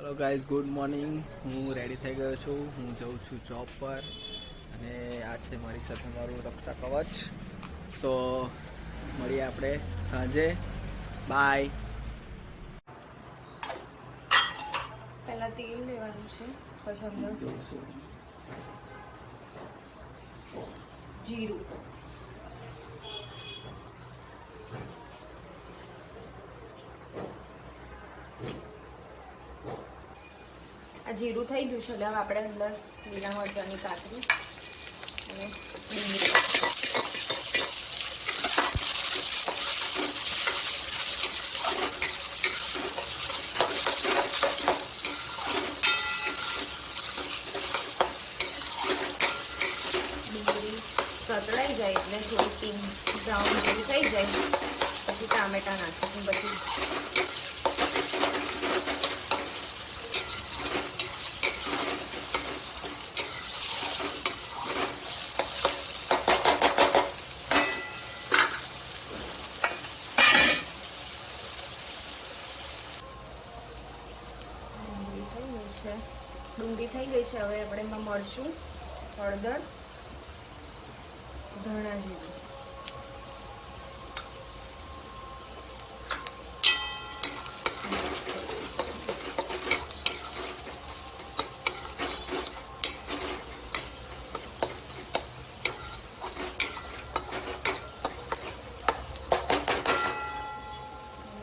Hello guys, good morning. હું ready થઈ ગયો છું. હું જઉં છું જોબ પર અને આ છે મારી સાથે મારું રક્ષા કવચ. સો મળીએ આપણે સાંજે. બાય. પહેલા તેલ લેવાનું છે, પછી અંદર જીરું, આ જીરું થઈ ગયું છે એટલે હવે આપણે અંદર લીલા મરચાંની કાતરી અને ડુંગળી, સતળાઈ જાય એટલે થોડી પિંક બ્રાઉન જેવું થઈ જાય પછી ટામેટા નાખીશું. પછી ડુંગળી થઈ ગઈ છે. હવે આપણે એમાં મરચું, હળદર, ધાણા જીરું,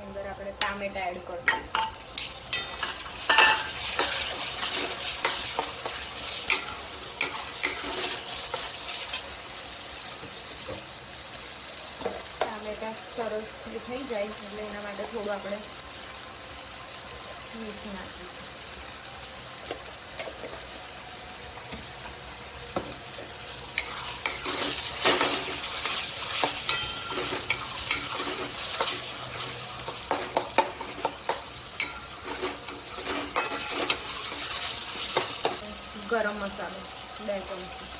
અંદર આપણે ટામેટા એડ કરી દઈશું. સરસ થઈ જાય એટલે એના માટે થોડું આપણે મીઠું નાખીશું. ગરમ મસાલો 2 ચમચી,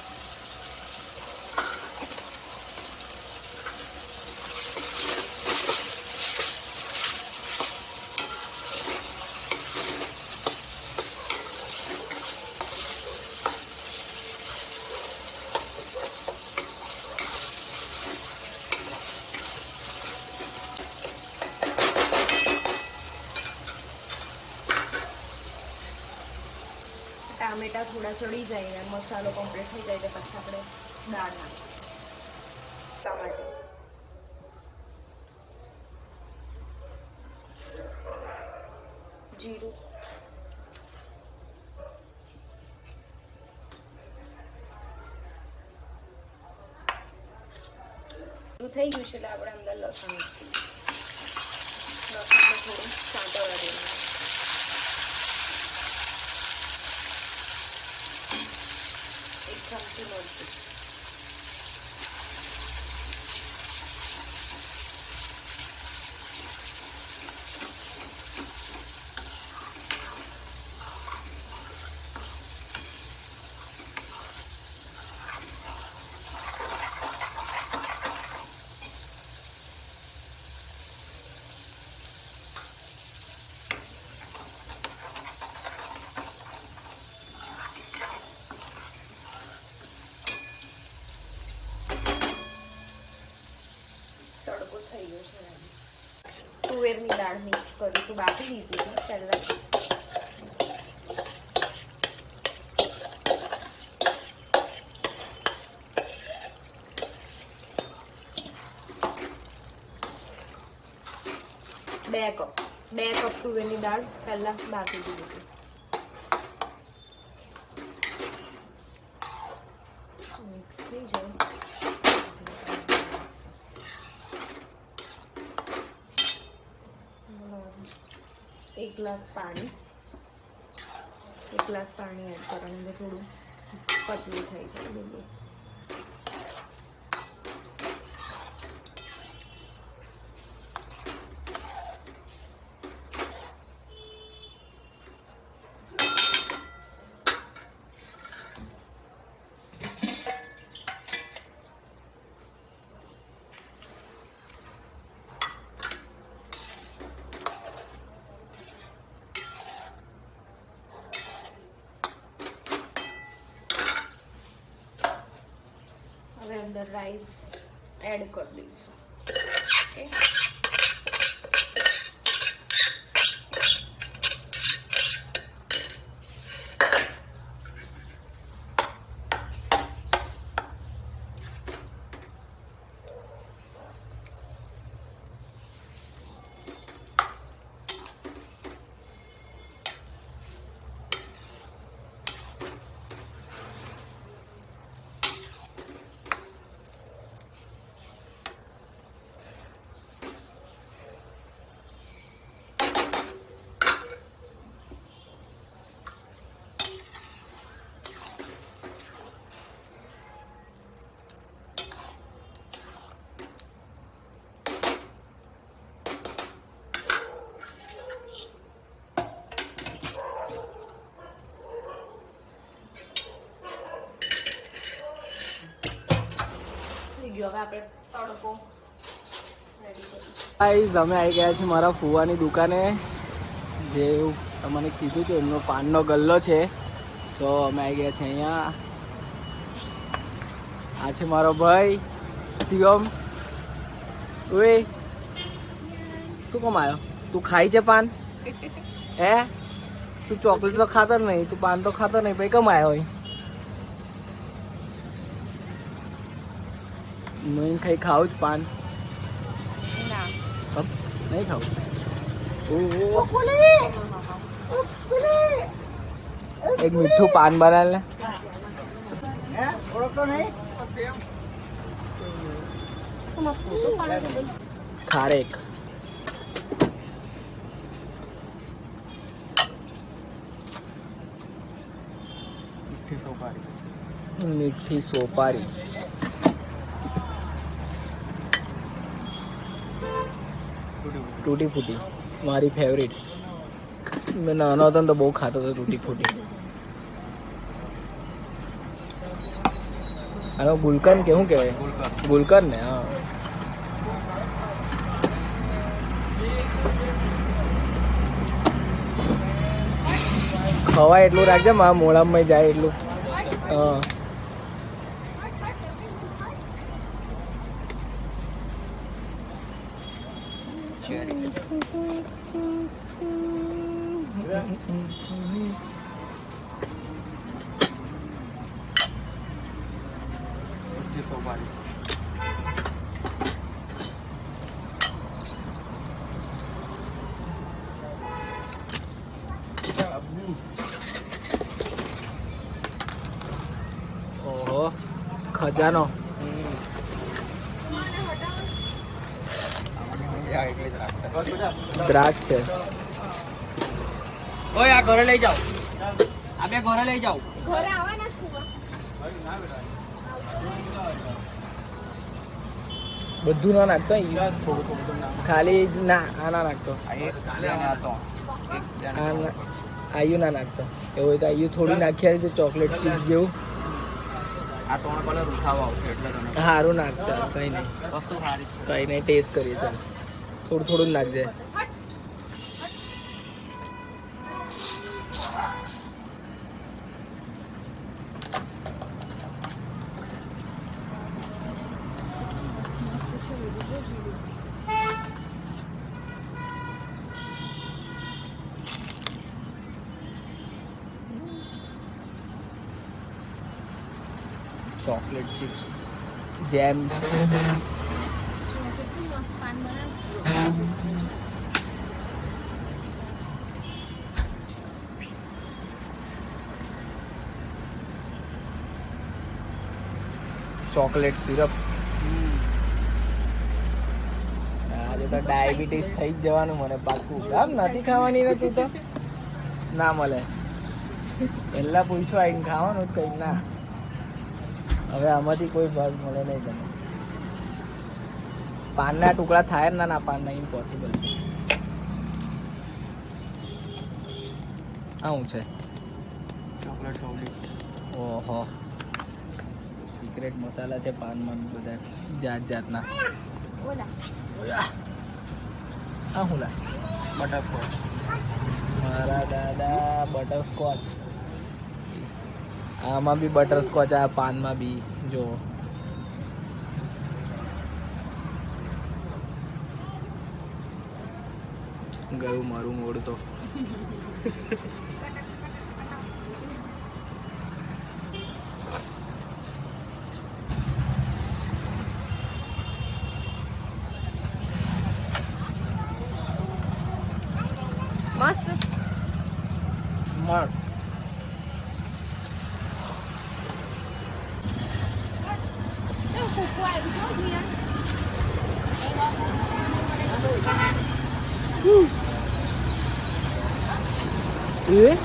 ટામેટા થોડા ચડી જાય અને મસાલો કમ્પ્લીટ થઈ જાય તો પછી આપણે દાળ નાખીશું. ટમાટર, જીરું, થઈ ગયું છે એટલે આપણે અંદર લસણ નાખીશું. લસણને થોડું સાંતળવા દેવાનું. ચમચી મરચું, તડકો થઈ ગયો છે. તુવેરની દાળ મિક્સ કરીશું. બાકી દીધી હતી પહેલા. બે કપ તુવેરની દાળ પહેલા બાકી દીધી હતી. મિક્સ થઈ જાય. 1 ગ્લાસ પાણી એડ કરવાનું, થોડું પતલું થઈ જાય બધું. અંદર રાઈસ એડ કરી દઈશું. ઓકે, થઈ ગયો. હવે આપણે તડકો રેડી કરીશું. ગાઈઝ અમે આવી ગયા છીએ મારા ફુવાની દુકાને. જે તમને કીધું હતું એમનો પાનનો ગલ્લો છે. તો અમે આવી ગયા છીએ અહીંયા. આ છે મારો ભાઈ શિવમ. ઓય શું કામ આવ્યો? તું ખાઈ છે પાન? હે તું ચોકલેટ તો ખાતો નહીં, તું પાન તો ખાતો નહીં, ભાઈ કેમ આવ્યો હોય? નહીં ખાઈ ખાવું જ પાન ના, નહીં ખાવું. એક મીઠું પાન બનાવ ને. ખારેક મીઠી સોપારી તૂટી ફૂટી મારી ફેવરેટ. મેં નાનો હતો ને તો બહુ ખાતો હતો તૂટી ફૂટી. આનો ગુલકન કે શું કહેવાય? ગુલકન ને. હા, ખવાય એટલું રાખજે, મારા મોઢામાં જાય એટલું. હા, ઓહો ખજાનો. દ્રાક્ષ છે. ઓય આ ઘરે લઈ જાઓ, આ બે ઘરે લઈ જાઓ. ઘરે આવવાના છું. બધું ના નાખતો ખાલી ના આ ના નાખતો. આયુ ના નાખતો. એવું હોય તો આયુ થોડી નાખ્યા છે ચોકલેટ ચીઝ જેવું. આ ત્રણ કલર ઉઠાવવા આવશે એટલે તને સારું નાખતા કઈ નહીં, વસ્તુ સારી છે. કઈ નહીં ટેસ્ટ કરીએ. ચાલ થોડું થોડું જ નાખજે. ચોકલેટ ચિપ્સ જેમ ચોકલેટ સિરપ. આજે તો ડાયાબિટીસ થઈ જ જવાનું મને પાકું. આમ નથી ખાવાની ને તું તો ના મળે. પહેલા પૂછો આવીને ખાવાનું જ કઈ ના. હવે આમાંથી કોઈ ભાગ મળે નહીં તમને. પાનના ટુકડા થાય ને ના પાનના ઇમ્પોસિબલ છે. આ શું છે? Chocolate chocolate. ઓહો સિક્રેટ મસાલા છે પાનમાં બધા જાત જાતના. ઓલા આ શું લા? બટરસ્કોચ. મારા દાદા બટરસ્કોચ. આમાં બી બટરસ્કોચ, આ પાનમાં બી જો ગયું મારું મોડ તો. મસ્ત મળ ચાલ કુકુ આવી છો જીયા એ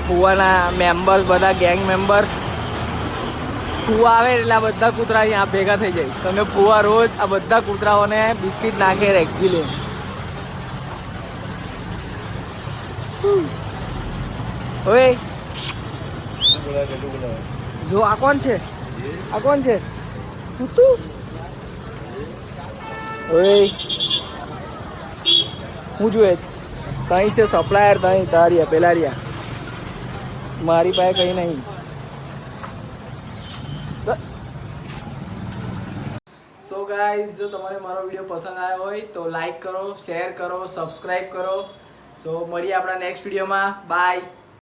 ફુવાના મેમ્બર બધા ગેંગ મેમ્બર ફુવા આવે એટલે આ બધા કૂતરા અહીંયા ભેગા થઈ જાય. તમે ફુવા રોજ આ બધા કૂતરાઓને બિસ્કિટ નાખે રેગ્યુલર. ઓય જો આ કોણ છે? આ કોણ છે? તું ઓય હું જોઈએ કઈ છે સપ્લાયર કઈ તારિયા પેલા રહ્યા મારી પાસે કઈ નહીં. સો ગાઈઝ જો તમારે મારો વિડીયો પસંદ આવ્યો હોય તો લાઈક કરો, શેર કરો, સબસ્ક્રાઈબ કરો. સો મળીએ આપણા નેક્સ્ટ વિડીયોમાં. બાય.